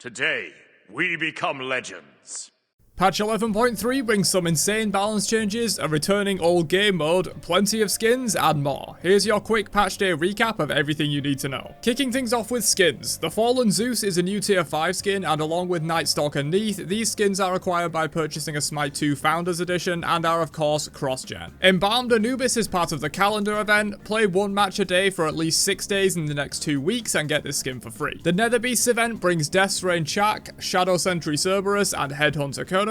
Today, we become legends. Patch 11.3 brings some insane balance changes, a returning old game mode, plenty of skins, and more. Here's your quick patch day recap of everything you need to know. Kicking things off with skins. The Fallen Zeus is a new tier 5 skin, and along with Nightstalker Neath, these skins are acquired by purchasing a Smite 2 Founders Edition and are of course cross-gen. Embalmed Anubis is part of the calendar event. Play one match a day for at least 6 days in the next 2 weeks and get this skin for free. The Nether Beasts event brings Death's Reign Chak, Shadow Sentry Cerberus, and Headhunter Kurnonos.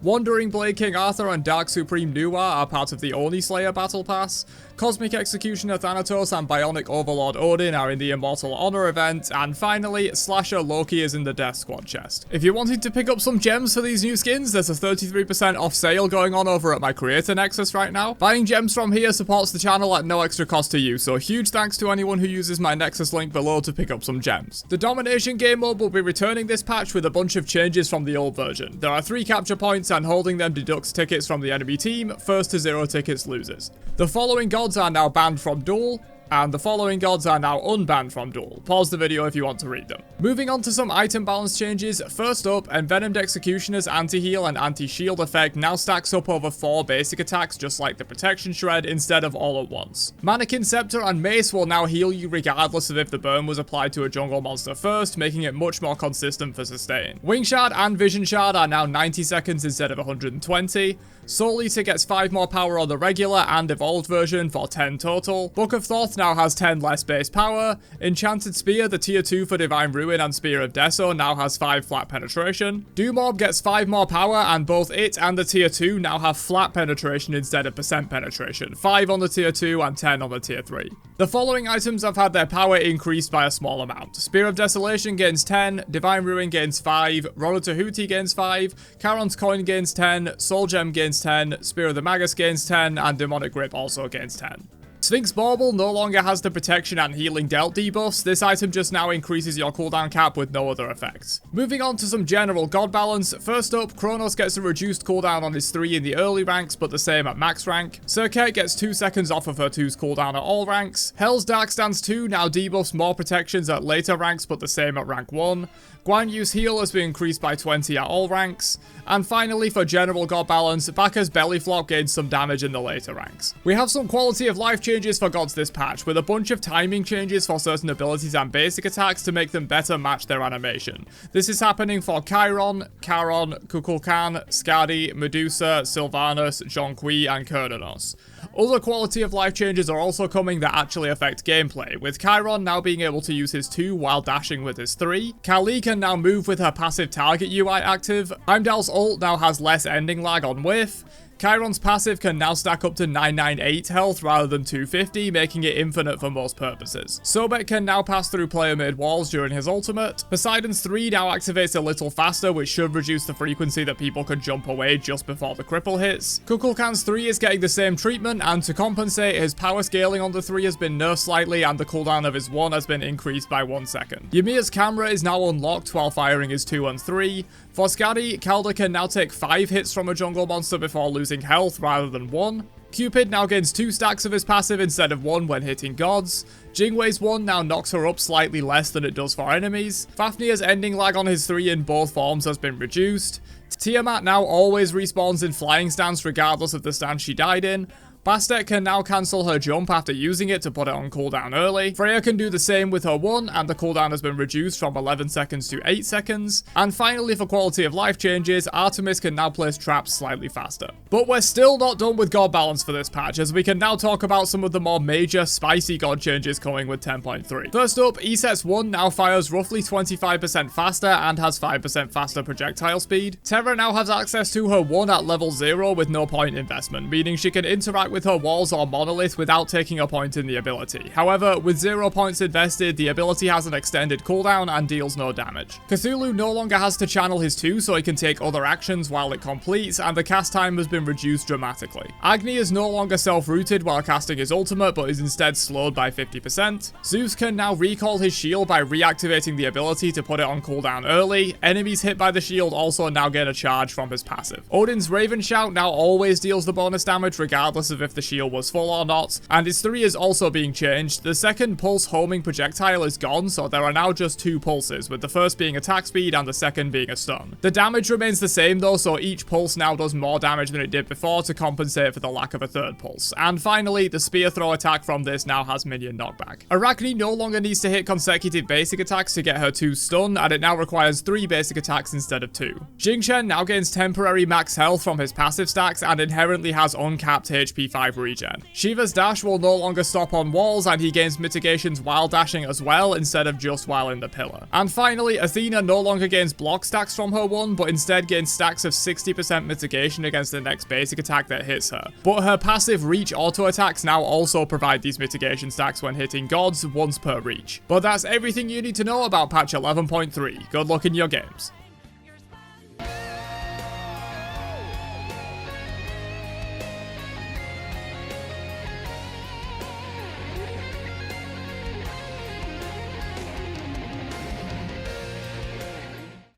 Wandering Blade King Arthur and Dark Supreme Nuwa are part of the Oni Slayer Battle Pass. Cosmic Executioner Thanatos and Bionic Overlord Odin are in the Immortal Honor event, and finally, Slasher Loki is in the Death Squad chest. If you're wanting to pick up some gems for these new skins, there's a 33% off sale going on over at my Creator Nexus right now. Buying gems from here supports the channel at no extra cost to you, so huge thanks to anyone who uses my Nexus link below to pick up some gems. The Domination game mode will be returning this patch with a bunch of changes from the old version. There are 3 capture points, and holding them deducts tickets from the enemy team. First to 0 tickets loses. The following gods are now banned from Duel, and the following gods are now unbanned from Duel. Pause the video if you want to read them. Moving on to some item balance changes. First up, Envenomed Executioner's anti-heal and anti-shield effect now stacks up over 4 basic attacks, just like the Protection Shred, instead of all at once. Mannequin Scepter and Mace will now heal you regardless of if the burn was applied to a jungle monster first, making it much more consistent for sustain. Wing Shard and Vision Shard are now 90 seconds instead of 120. Soul Eater gets 5 more power on the regular and evolved version for 10 total. Book of Thoth now has 10 less base power. Enchanted Spear, the tier 2 for Divine Ruin and Spear of Deso, now has 5 flat penetration. Doomorb gets 5 more power, and both it and the tier 2 now have flat penetration instead of percent penetration. 5 on the tier 2 and 10 on the tier 3. The following items have had their power increased by a small amount. Spear of Desolation gains 10, Divine Ruin gains 5, Roller Tahuti gains 5, Charon's Coin gains 10, Soul Gem gains 10, Spear of the Magus gains 10, and Demonic Grip also gains 10. Sphinx Bauble no longer has the protection and healing dealt debuffs. This item just now increases your cooldown cap with no other effects. Moving on to some general god balance. First up, Kronos gets a reduced cooldown on his 3 in the early ranks, but the same at max rank. Serket gets 2 seconds off of her 2's cooldown at all ranks. Hell's Dark Stance 2 now debuffs more protections at later ranks, but the same at rank 1. Guan Yu's heal has been increased by 20 at all ranks. And finally, for general god balance, Baka's Belly Flop gains some damage in the later ranks. We have some quality of life changes for gods this patch, with a bunch of timing changes for certain abilities and basic attacks to make them better match their animation. This is happening for Chiron, Charon, Kukulkan, Skadi, Medusa, Sylvanas, Jonqui, and Kurnonos. Other quality of life changes are also coming that actually affect gameplay, with Chiron now being able to use his 2 while dashing with his 3. Kali can now move with her passive target UI active. Heimdall's ult now has less ending lag on whiff. Chiron's passive can now stack up to 998 health rather than 250, making it infinite for most purposes. Sobek can now pass through player-made walls during his ultimate. Poseidon's 3 now activates a little faster, which should reduce the frequency that people can jump away just before the cripple hits. Kukulkan's 3 is getting the same treatment, and to compensate, his power scaling on the 3 has been nerfed slightly, and the cooldown of his 1 has been increased by 1 second. Ymir's camera is now unlocked while firing his 2 and 3. For Skadi, Calder can now take 5 hits from a jungle monster before losing health rather than 1. Cupid now gains 2 stacks of his passive instead of 1 when hitting gods. Jingwei's 1 now knocks her up slightly less than it does for enemies. Fafnir's ending lag on his 3 in both forms has been reduced. Tiamat now always respawns in flying stance regardless of the stance she died in. Bastet can now cancel her jump after using it to put it on cooldown early. Freya can do the same with her 1, and the cooldown has been reduced from 11 seconds to 8 seconds. And finally, for quality of life changes, Artemis can now place traps slightly faster. But we're still not done with god balance for this patch, as we can now talk about some of the more major, spicy god changes coming with 10.3. First up, Eset's 1 now fires roughly 25% faster and has 5% faster projectile speed. Terra now has access to her 1 at level 0 with no point investment, meaning she can interact with her walls or monolith without taking a point in the ability. However, with 0 points invested, the ability has an extended cooldown and deals no damage. Cthulhu no longer has to channel his 2, so he can take other actions while it completes, and the cast time has been reduced dramatically. Agni is no longer self-rooted while casting his ultimate, but is instead slowed by 50%. Zeus can now recall his shield by reactivating the ability to put it on cooldown early. Enemies hit by the shield also now gain a charge from his passive. Odin's Raven Shout now always deals the bonus damage regardless of if the shield was full or not, and its 3 is also being changed. The second pulse homing projectile is gone, so there are now just 2 pulses, with the first being attack speed and the second being a stun. The damage remains the same though, so each pulse now does more damage than it did before to compensate for the lack of a third pulse. And finally, the spear throw attack from this now has minion knockback. Arachne no longer needs to hit consecutive basic attacks to get her 2 stun, and it now requires 3 basic attacks instead of 2. Xingchen now gains temporary max health from his passive stacks and inherently has uncapped HP 5 regen. Shiva's dash will no longer stop on walls, and he gains mitigations while dashing as well instead of just while in the pillar. And finally, Athena no longer gains block stacks from her 1, but instead gains stacks of 60% mitigation against the next basic attack that hits her. But her passive reach auto attacks now also provide these mitigation stacks when hitting gods once per reach. But that's everything you need to know about patch 11.3. Good luck in your games.